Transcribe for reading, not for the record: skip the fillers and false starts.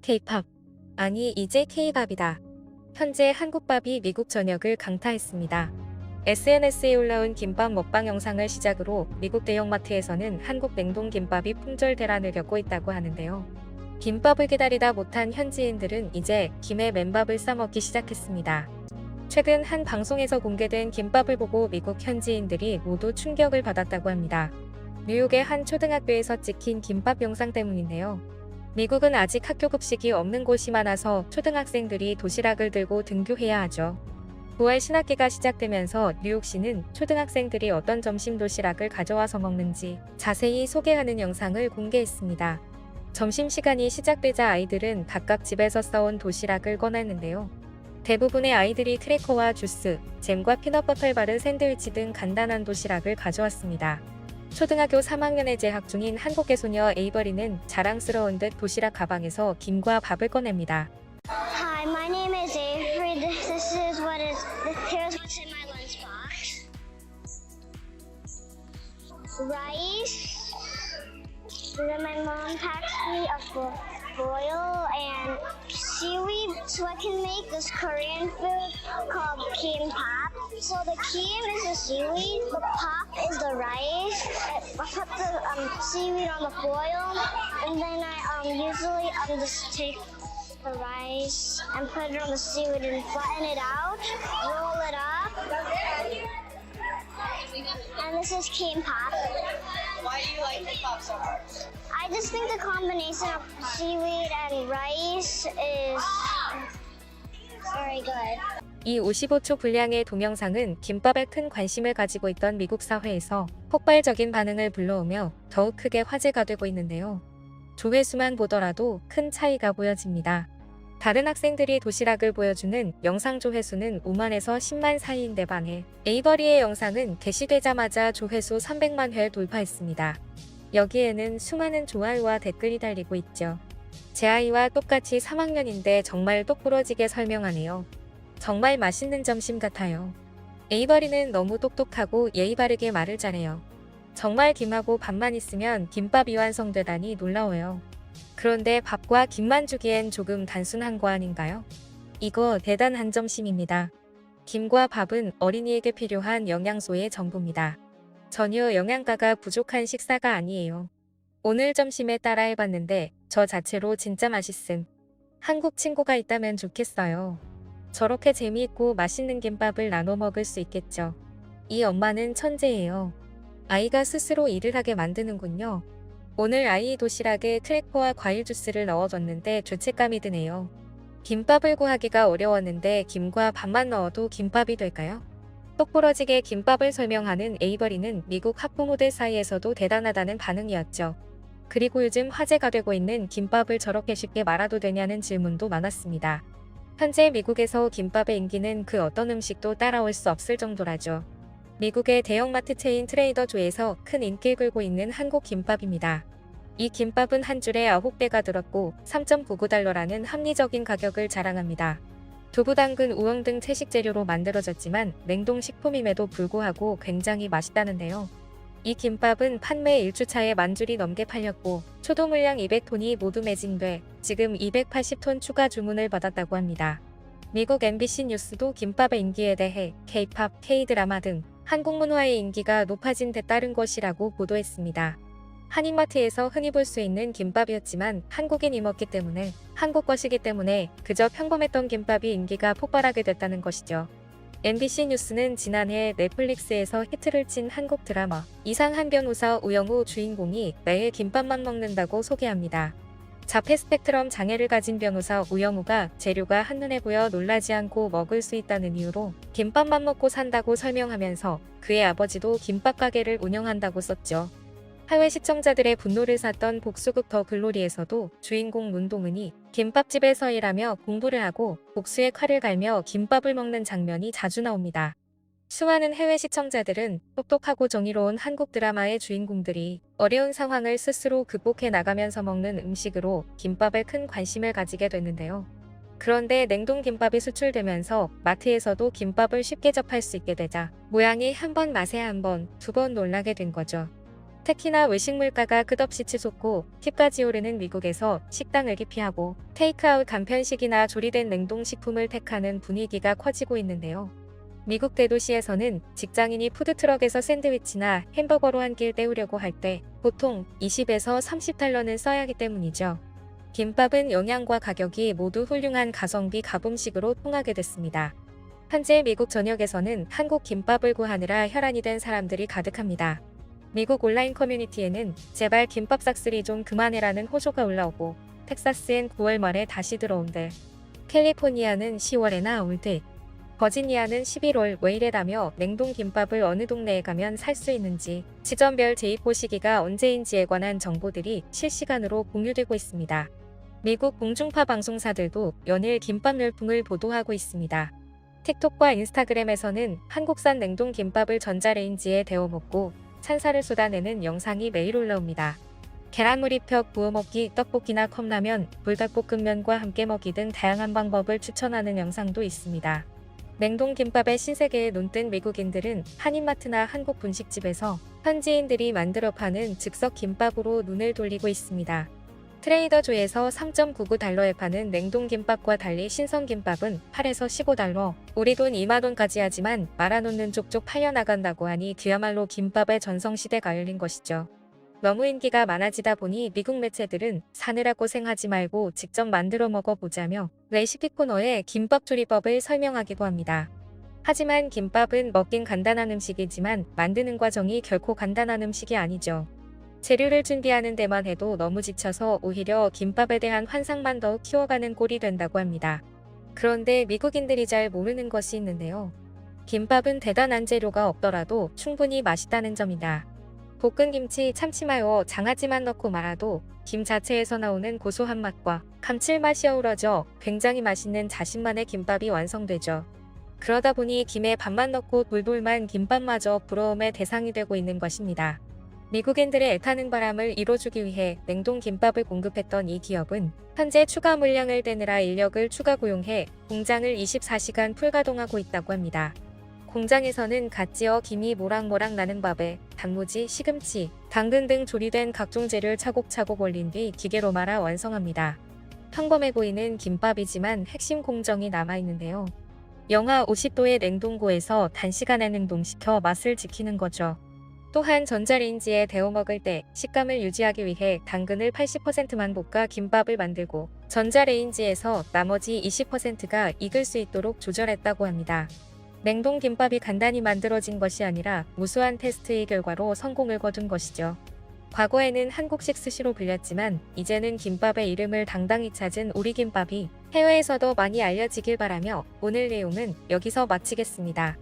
K-팝. 아니 이제 K-밥이다. 현재 한국밥이 미국 전역을 강타했습니다. SNS에 올라온 김밥 먹방 영상을 시작으로 미국 대형마트에서는 한국 냉동 김밥이 품절 대란을 겪고 있다고 하는데요. 김밥을 기다리다 못한 현지인들은 이제 김에 맨밥을 싸먹기 시작했습니다. 최근 한 방송에서 공개된 김밥을 보고 미국 현지인들이 모두 충격을 받았다고 합니다. 뉴욕의 한 초등학교에서 찍힌 김밥 영상 때문인데요. 미국은 아직 학교 급식이 없는 곳이 많아서 초등학생들이 도시락을 들고 등교해야 하죠. 9월 신학기가 시작되면서 뉴욕시는 초등학생들이 어떤 점심 도시락을 가져와서 먹는지 자세히 소개하는 영상을 공개했습니다. 점심시간이 시작되자 아이들은 각각 집에서 싸온 도시락을 꺼냈는데요. 대부분의 아이들이 크래커와 주스, 잼과 피넛버터를 바른 샌드위치 등 간단한 도시락을 가져왔습니다. 초등학교 3학년에 재학 중인 한국계 소녀 에이버리는 자랑스러운 듯 도시락 가방에서 김과 밥을 꺼냅니다. Hi, my name is Avery. Here's what's in my lunchbox. Rice. And then my mom packs me a boil and seaweed so I can make this Korean food called kimbap. So the kim is the seaweed, the pop is the rice. I put the seaweed on the boil, and then I usually just take the rice and put it on the seaweed and flatten it out, roll it up, and this is kimbap. Why do you like kimbap so much? I just think the combination of seaweed and rice is very good. 이 55초 분량의 동영상은 김밥에 큰 관심을 가지고 있던 미국 사회에서 폭발적인 반응을 불러오며 더욱 크게 화제가 되고 있는데요. 조회수만 보더라도 큰 차이가 보여집니다. 다른 학생들이 도시락을 보여주는 영상 조회수는 5만에서 10만 사이인데 반해 에이버리의 영상은 게시되자마자 조회수 300만 회 돌파했습니다. 여기에는 수많은 좋아요와 댓글이 달리고 있죠. 제 아이와 똑같이 3학년인데 정말 똑부러지게 설명하네요. 정말 맛있는 점심 같아요. 에이버리는 너무 똑똑하고 예의 바르게 말을 잘해요. 정말 김하고 밥만 있으면 김밥이 완성되다니 놀라워요. 그런데 밥과 김만 주기엔 조금 단순한 거 아닌가요? 이거 대단한 점심입니다. 김과 밥은 어린이에게 필요한 영양소의 전부입니다. 전혀 영양가가 부족한 식사가 아니에요. 오늘 점심에 따라해봤는데 저 자체로 진짜 맛있음. 한국 친구가 있다면 좋겠어요. 저렇게 재미있고 맛있는 김밥을 나눠 먹을 수 있겠죠. 이 엄마는 천재예요. 아이가 스스로 일을 하게 만드는군요. 오늘 아이 도시락에 크래커와 과일 주스를 넣어줬는데 죄책감이 드네요. 김밥을 구하기가 어려웠는데 김과 밥만 넣어도 김밥이 될까요? 똑부러지게 김밥을 설명하는 에이버리는 미국 학부모들 사이에서도 대단하다는 반응이었죠. 그리고 요즘 화제가 되고 있는 김밥을 저렇게 쉽게 말아도 되냐는 질문도 많았습니다. 현재 미국에서 김밥의 인기는 그 어떤 음식도 따라올 수 없을 정도라죠. 미국의 대형마트 체인 트레이더 조에서 큰 인기를 끌고 있는 한국 김밥입니다. 이 김밥은 한 줄에 9개가 들었고 3.99달러라는 합리적인 가격을 자랑합니다. 두부, 당근, 우엉 등 채식 재료로 만들어졌지만 냉동식품임에도 불구하고 굉장히 맛있다는데요. 이 김밥은 판매 1주차에 10,000줄이 넘게 팔렸고 초도 물량 200톤이 모두 매진돼 지금 280톤 추가 주문을 받았다고 합니다. 미국 MBC 뉴스도 김밥의 인기에 대해 K-팝, K-드라마 등 한국 문화의 인기가 높아진 데 따른 것이라고 보도했습니다. 한인마트에서 흔히 볼 수 있는 김밥이었지만 한국인이 먹기 때문에 한국 것이기 때문에 그저 평범했던 김밥이 인기가 폭발하게 됐다는 것이죠. MBC 뉴스는 지난해 넷플릭스에서 히트를 친 한국 드라마 이상한 변호사 우영우 주인공이 매일 김밥만 먹는다고 소개합니다. 자폐 스펙트럼 장애를 가진 변호사 우영우가 재료가 한눈에 보여 놀라지 않고 먹을 수 있다는 이유로 김밥만 먹고 산다고 설명하면서 그의 아버지도 김밥 가게를 운영한다고 썼죠. 해외 시청자들의 분노를 샀던 복수극 더 글로리에서도 주인공 문동은이 김밥집에서 일하며 공부를 하고 복수의 칼을 갈며 김밥을 먹는 장면이 자주 나옵니다. 수많은 해외 시청자들은 똑똑하고 정의로운 한국 드라마의 주인공들이 어려운 상황을 스스로 극복해 나가면서 먹는 음식으로 김밥에 큰 관심을 가지게 됐는데요. 그런데 냉동 김밥이 수출되면서 마트에서도 김밥을 쉽게 접할 수 있게 되자 모양이 한 번 맛에 한 번, 두 번 놀라게 된 거죠. 특히나 외식 물가가 끝없이 치솟고 팁까지 오르는 미국에서 식당을 기피하고 테이크아웃 간편식이나 조리된 냉동식품을 택하는 분위기가 커지고 있는데요. 미국 대도시에서는 직장인이 푸드트럭에서 샌드위치나 햄버거로 한 끼를 때우려고 할 때 보통 20에서 30달러는 써야 하기 때문이죠. 김밥은 영양과 가격이 모두 훌륭한 가성비 가봄식으로 통하게 됐습니다. 현재 미국 전역에서는 한국 김밥을 구하느라 혈안이 된 사람들이 가득합니다. 미국 온라인 커뮤니티에는 제발 김밥 싹쓸이 좀 그만해라는 호소가 올라오고 텍사스엔 9월 말에 다시 들어온들, 캘리포니아는 10월에나 올 듯, 버지니아는 11월 왜 이래라며 냉동 김밥을 어느 동네에 가면 살 수 있는지 지점별 재입고 시기가 언제인지에 관한 정보들이 실시간으로 공유되고 있습니다. 미국 공중파 방송사들도 연일 김밥 열풍을 보도하고 있습니다. 틱톡과 인스타그램에서는 한국산 냉동 김밥을 전자레인지에 데워 먹고 찬사를 쏟아내는 영상이 매일 올라옵니다. 계란물 입혀 구워 먹기, 떡볶이나 컵라면, 불닭볶음면과 함께 먹기 등 다양한 방법을 추천하는 영상도 있습니다. 냉동 김밥의 신세계에 눈뜬 미국인들은 한인마트나 한국 분식집에서 현지인들이 만들어 파는 즉석 김밥으로 눈을 돌리고 있습니다. 트레이더조에서 3.99달러에 파는 냉동 김밥과 달리 신선 김밥은 8에서 15달러, 우리 돈 2만원까지 하지만 말아놓는 족족 팔려나간다고 하니 그야말로 김밥의 전성시대가 열린 것이죠. 너무 인기가 많아지다 보니 미국 매체들은 사느라 고생하지 말고 직접 만들어 먹어보자며 레시피 코너에 김밥 조리법을 설명하기도 합니다. 하지만 김밥은 먹긴 간단한 음식이지만 만드는 과정이 결코 간단한 음식이 아니죠. 재료를 준비하는 데만 해도 너무 지쳐서 오히려 김밥에 대한 환상만 더욱 키워가는 꼴이 된다고 합니다. 그런데 미국인들이 잘 모르는 것이 있는데요. 김밥은 대단한 재료가 없더라도 충분히 맛있다는 점이다. 볶은 김치, 참치마요, 장아찌만 넣고 말아도 김 자체에서 나오는 고소한 맛과 감칠맛이 어우러져 굉장히 맛있는 자신만의 김밥이 완성되죠. 그러다 보니 김에 밥만 넣고 돌돌만 김밥마저 부러움의 대상이 되고 있는 것입니다. 미국인들의 애타는 바람을 이뤄주기 위해 냉동 김밥을 공급했던 이 기업은 현재 추가 물량을 대느라 인력을 추가 고용해 공장을 24시간 풀가동하고 있다고 합니다. 공장에서는 갓 지어 김이 모락모락 나는 밥에 단무지, 시금치, 당근 등 조리된 각종 재료를 차곡차곡 올린 뒤 기계로 말아 완성합니다. 평범해 보이는 김밥이지만 핵심 공정이 남아있는데요. 영하 50도의 냉동고에서 단시간에 냉동시켜 맛을 지키는 거죠. 또한 전자레인지에 데워 먹을 때 식감을 유지하기 위해 당근을 80%만 볶아 김밥을 만들고 전자레인지에서 나머지 20%가 익을 수 있도록 조절했다고 합니다. 냉동 김밥이 간단히 만들어진 것이 아니라 무수한 테스트의 결과로 성공을 거둔 것이죠. 과거에는 한국식 스시로 불렸지만 이제는 김밥의 이름을 당당히 찾은 우리 김밥이 해외에서도 많이 알려지길 바라며 오늘 내용은 여기서 마치겠습니다.